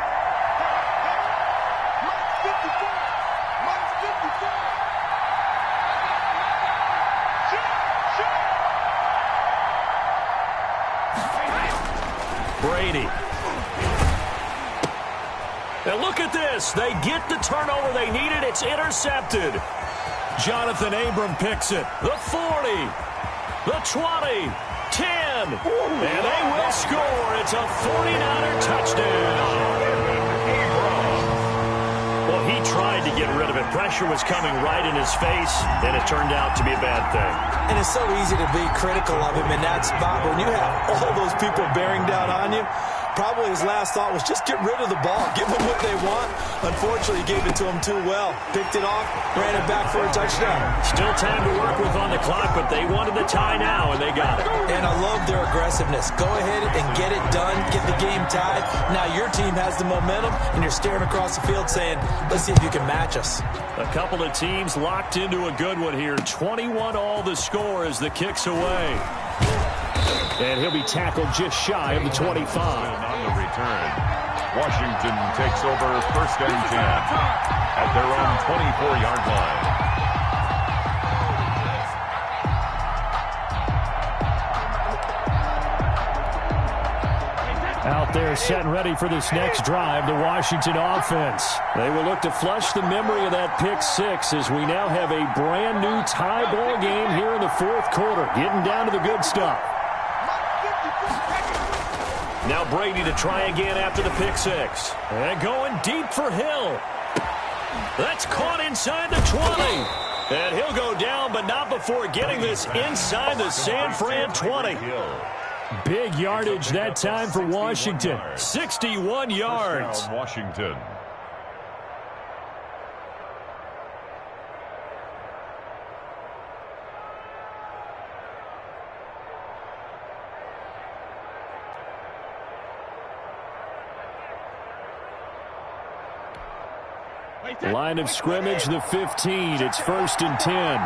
Brady. Now look at this. They get the turnover they needed. It's intercepted. Jonathan Abram picks it. The 40. The 20. 10. And they will score. It's a 49er touchdown. Well, he tried to get rid of it. Pressure was coming right in his face, and it turned out to be a bad thing. And it's so easy to be critical of him in that spot. When you have all those people bearing down on you, probably his last thought was just get rid of the ball. Give them what they want. Unfortunately, he gave it to them too well. Picked it off, ran it back for a touchdown. Still time to work with on the clock, but they wanted the tie now, and they got it. And I love their aggressiveness. Go ahead and get it done. Get the game tied. Now your team has the momentum, and you're staring across the field saying, let's see if you can match us. A couple of teams locked into a good one here. 21 all the score as the kick's away. And he'll be tackled just shy of the 25. On the return, Washington takes over 1st and 10 at their own 24-yard line. They're set and ready for this next drive, the Washington offense. They will look to flush the memory of that pick six as we now have a brand-new tie ball game here in the fourth quarter, getting down to the good stuff. Now Brady to try again after the pick six. And going deep for Hill. That's caught inside the 20. And he'll go down, but not before getting this inside the San Fran 20. Big yardage that time for Washington. 61 yards. Washington. Line of scrimmage, the 15. It's 1st and 10.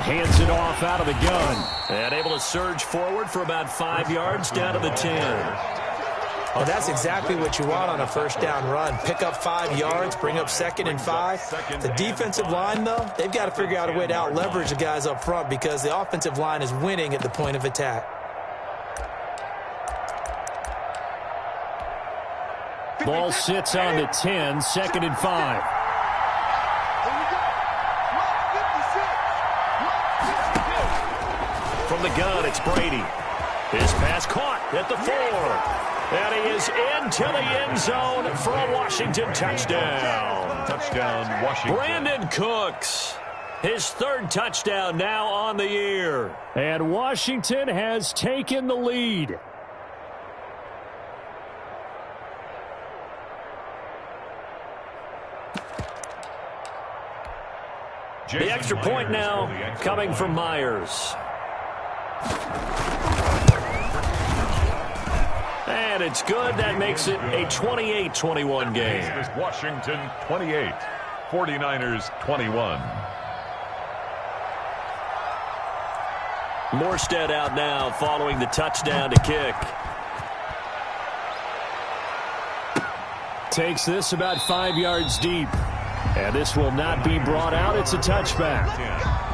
Hands it off out of the gun. And able to surge forward for about 5 yards down to the 10. Oh, that's exactly what you want on a first down run. Pick up 5 yards, bring up 2nd and 5. The defensive line, though, they've got to figure out a way to out-leverage the guys up front because the offensive line is winning at the point of attack. Ball sits on the 10, 2nd and 5. From the gun, it's Brady. His pass caught at the 4. And he is into the end zone for a Washington touchdown. Touchdown, Washington. Brandon Cooks, his 3rd touchdown now on the year. And Washington has taken the lead. The extra point now coming from Myers. And it's good. That makes it a 28-21 game. Washington 28, 49ers 21. Morstead out now following the touchdown to kick. Takes this about 5 yards deep. And this will not be brought out. It's a touchback.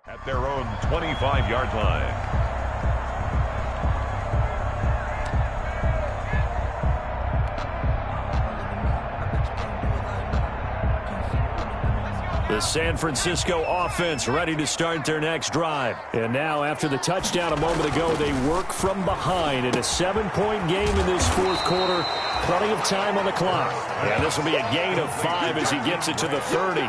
At their own 25-yard line. The San Francisco offense ready to start their next drive. And now after the touchdown a moment ago, they work from behind in a 7-point game in this fourth quarter. Plenty of time on the clock. And this will be a gain of 5 as he gets it to the 30.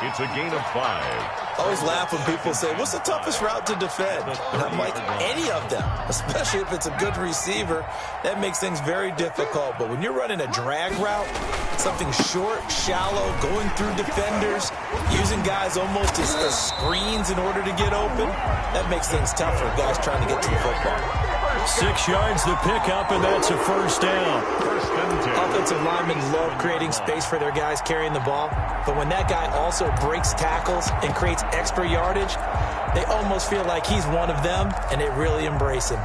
It's a gain of 5. I always laugh when people say, what's the toughest route to defend? And I'm like, any of them, especially if it's a good receiver. That makes things very difficult. But when you're running a drag route, something short, shallow, going through defenders, using guys almost as screens in order to get open, that makes things tough for guys trying to get to the football. 6 yards the pickup, and that's a first down. Offensive linemen love creating space for their guys carrying the ball, but when that guy also breaks tackles and creates extra yardage, they almost feel like he's one of them, and they really embrace him.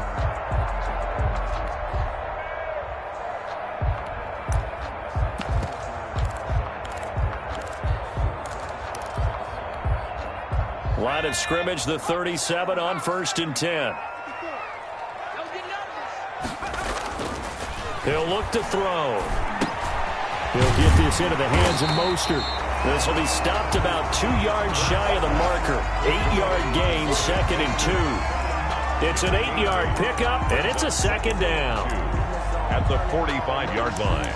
Line of scrimmage, the 37 on 1st and 10. He'll look to throw. He'll get this into the hands of Mostert. This will be stopped about 2 yards shy of the marker. 8-yard gain, 2nd and 2. It's an 8-yard pickup, and it's a 2nd down. At the 45-yard line.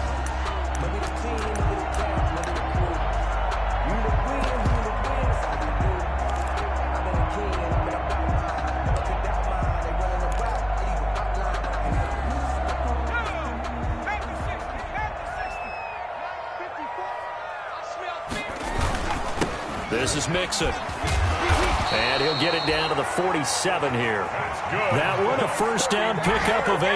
This is Mixon. And he'll get it down to the 47 here. That one a first down pickup of 8.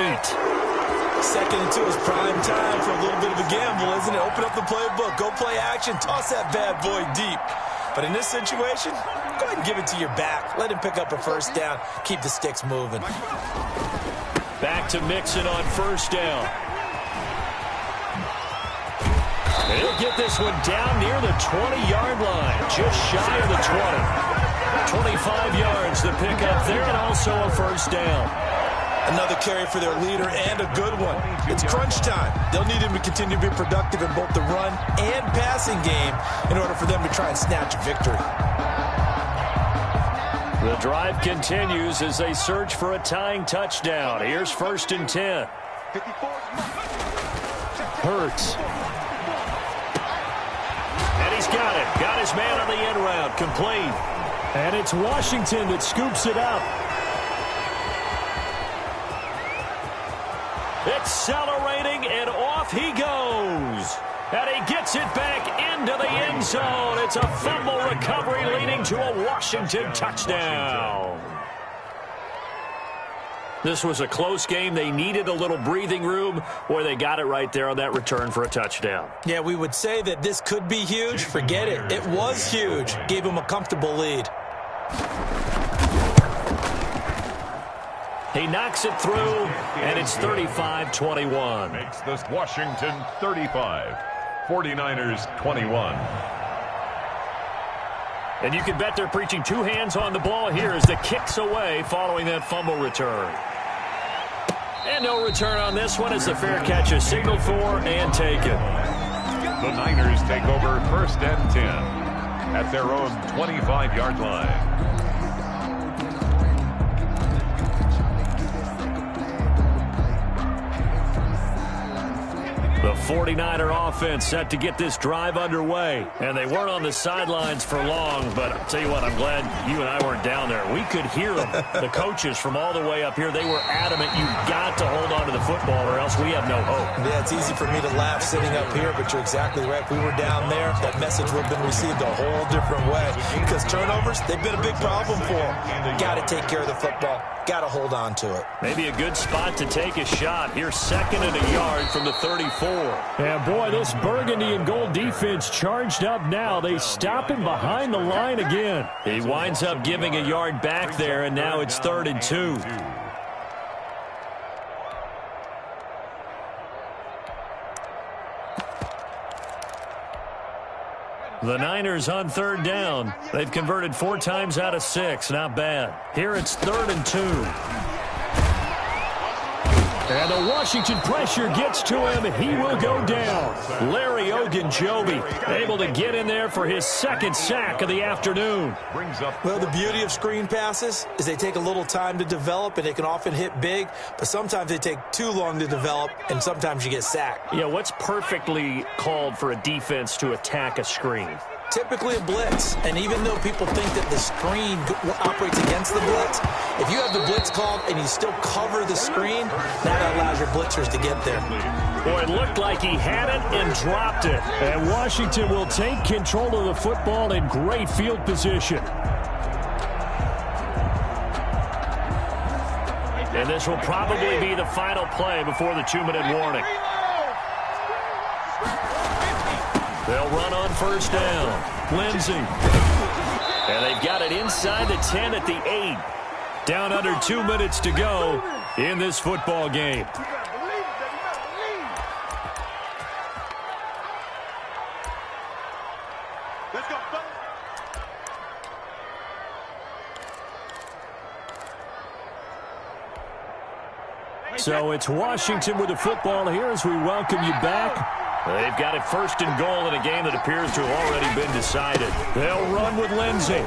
2nd and 2 is prime time for a little bit of a gamble, isn't it? Open up the playbook, go play action, toss that bad boy deep. But in this situation, go ahead and give it to your back. Let him pick up a first down. Keep the sticks moving. Back to Mixon on first down. And he'll get this one down near the 20-yard line, just shy of the 20. 25 yards the pickup there, and also a first down. Another carry for their leader, and a good one. It's crunch time. They'll need him to continue to be productive in both the run and passing game in order for them to try and snatch a victory. The drive continues as they search for a tying touchdown. Here's 1st and 10. Hurts. And he's got it. Got his man on the end route. Complete. And it's Washington that scoops it up. Accelerating, and off he goes. And he gets it back into the end zone. It's a fumble recovery leading to a Washington touchdown. This was a close game. They needed a little breathing room, or they got it right there on that return for a touchdown. Yeah, we would say that this could be huge. Forget it. It was huge. Gave him a comfortable lead. He knocks it through, and it's 35-21. Makes this Washington 35. 49ers 21. And you can bet they're preaching 2 hands on the ball here as the kick's away following that fumble return. And no return on this one as the fair catch is signaled for and taken. The Niners take over 1st and 10 at their own 25-yard line. The 49er offense set to get this drive underway. And they weren't on the sidelines for long, but I'll tell you what, I'm glad you and I weren't down there. We could hear them, the coaches from all the way up here. They were adamant, you've got to hold on to the football or else we have no hope. Yeah, it's easy for me to laugh sitting up here, but you're exactly right. If we were down there, that message would have been received a whole different way. Because turnovers, they've been a big problem for them. Got to take care of the football. Got to hold on to it. Maybe a good spot to take a shot. Here's 2nd and a yard from the 34. And boy, this burgundy and gold defense charged up now. They stop him behind the line again. He winds up giving a yard back there, and now it's 3rd and 2. The Niners on 3rd down. They've converted 4 times out of 6. Not bad. Here it's 3rd and 2. And the Washington pressure gets to him, and he will go down. Larry Ogunjobi able to get in there for his 2nd sack of the afternoon. Well, the beauty of screen passes is they take a little time to develop, and they can often hit big, but sometimes they take too long to develop, and sometimes you get sacked. Yeah, what's perfectly called for a defense to attack a screen? Typically a blitz, and even though people think that the screen operates against the blitz, if you have the blitz called and you still cover the screen, that allows your blitzers to get there. Boy, it looked like he had it and dropped it. And Washington will take control of the football in great field position. And this will probably be the final play before the 2-minute warning. They'll run on 1st down. Lindsey. And they've got it inside the 10 at the 8. Down under 2 minutes to go in this football game. Let's go, fellas. So it's Washington with the football here as we welcome you back. They've got it first and goal in a game that appears to have already been decided. They'll run with Lindsey.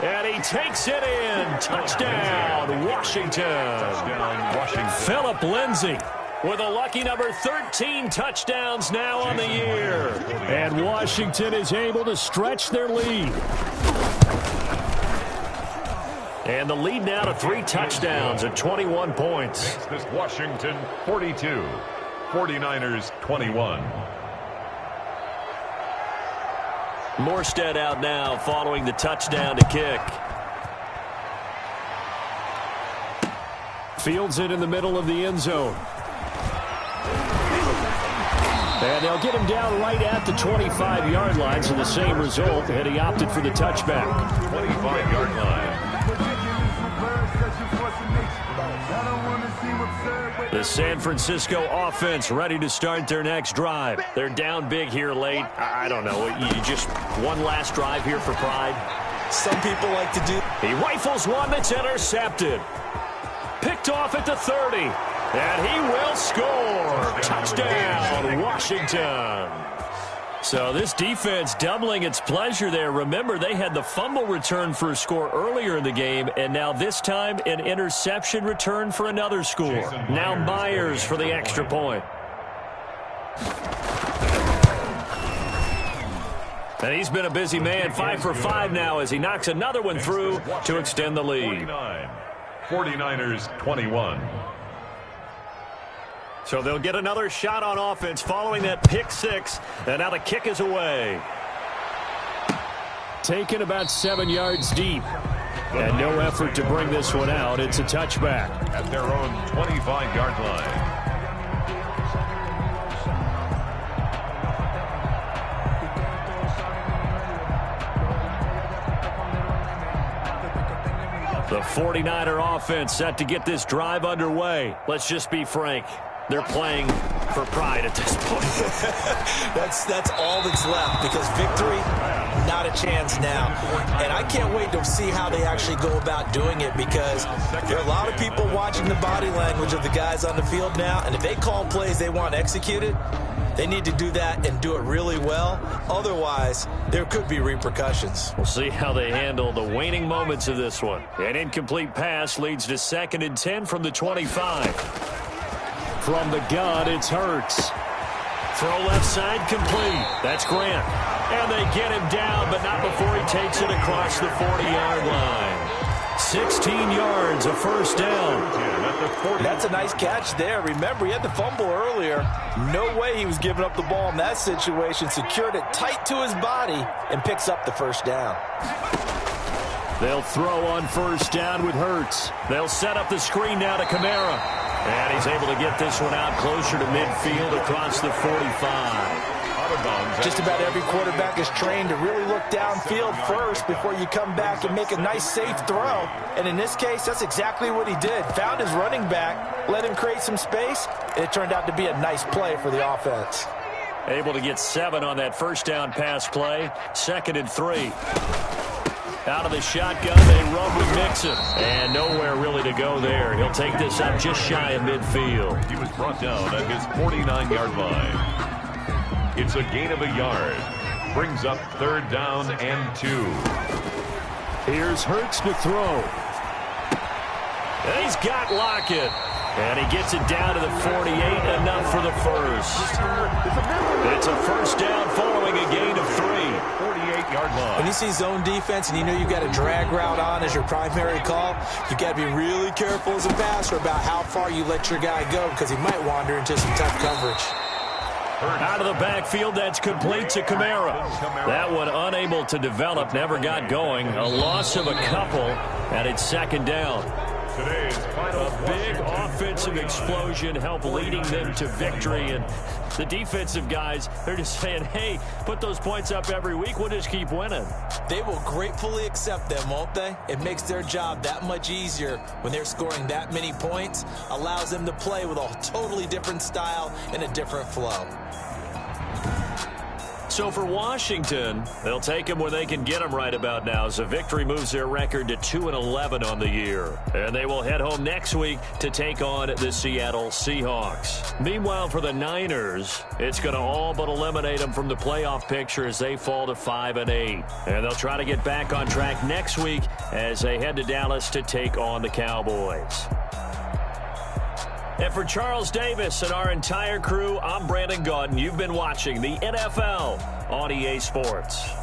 And he takes it in. Touchdown, Washington. Touchdown, Washington. Philip Lindsey with a lucky number 13 touchdowns now on the year. And Washington is able to stretch their lead. And the lead now to 3 touchdowns at 21 points. This Washington 42, 49ers 21. Morstead out now following the touchdown to kick. Fields it in the middle of the end zone. And they'll get him down right at the 25-yard line, so the same result, and he opted for the touchback. 25-yard line. The San Francisco offense ready to start their next drive. They're down big here late. I don't know. You just one last drive here for pride. Some people like to do. He rifles one that's intercepted. Picked off at the 30. And he will score. Touchdown, Washington. So this defense doubling its pleasure there. Remember, they had the fumble return for a score earlier in the game, and now this time an interception return for another score. Now Myers for the extra point. And he's been a busy man, 5 for 5 now as he knocks another one through to extend the lead. 49ers 21. So they'll get another shot on offense following that pick 6, and now the kick is away. Taken about 7 yards deep, and no effort to bring this one out. It's a touchback. At their own 25-yard line. The 49er offense set to get this drive underway. Let's just be frank. They're playing for pride at this point. That's all that's left, because victory, not a chance now. And I can't wait to see how they actually go about doing it, because there are a lot of people watching the body language of the guys on the field now, and if they call plays they want executed, they need to do that and do it really well. Otherwise, there could be repercussions. We'll see how they handle the waning moments of this one. An incomplete pass leads to 2nd and 10 from the 25. From the gun, it's Hurts. Throw left side complete. That's Grant. And they get him down, but not before he takes it across the 40-yard line. 16 yards, a first down. That's a nice catch there. Remember, he had the fumble earlier. No way he was giving up the ball in that situation. Secured it tight to his body and picks up the first down. They'll throw on first down with Hurts. They'll set up the screen now to Kamara. And he's able to get this one out closer to midfield across the 45. Just about every quarterback is trained to really look downfield first before you come back and make a nice, safe throw. And in this case, that's exactly what he did. Found his running back, let him create some space, and it turned out to be a nice play for the offense. Able to get 7 on that first down pass play. 2nd and 3. Out of the shotgun, they run with Mixon. And nowhere really to go there. He'll take this up just shy of midfield. He was brought down at his 49-yard line. It's a gain of a yard. Brings up 3rd down and 2. Here's Hurts to throw. And he's got Lockett. And he gets it down to the 48, enough for the first. It's a first down following a gain of 3. 48-yard line. When you see zone defense and you know you've got a drag route on as your primary call, you've got to be really careful as a passer about how far you let your guy go, because he might wander into some tough coverage. Out of the backfield, that's complete to Kamara. That one unable to develop, never got going. A loss of a couple, and it's 2nd down. A big offensive explosion helped leading them to victory, and the defensive guys, they're just saying, hey, put those points up every week, we'll just keep winning. They will gratefully accept them, won't they? It makes their job that much easier when they're scoring that many points, allows them to play with a totally different style and a different flow. So for Washington, they'll take them where they can get them right about now, as a victory moves their record to 2-11 on the year. And they will head home next week to take on the Seattle Seahawks. Meanwhile, for the Niners, it's going to all but eliminate them from the playoff picture as they fall to 5-8. And they'll try to get back on track next week as they head to Dallas to take on the Cowboys. And for Charles Davis and our entire crew, I'm Brandon Gaudin. You've been watching the NFL on EA Sports.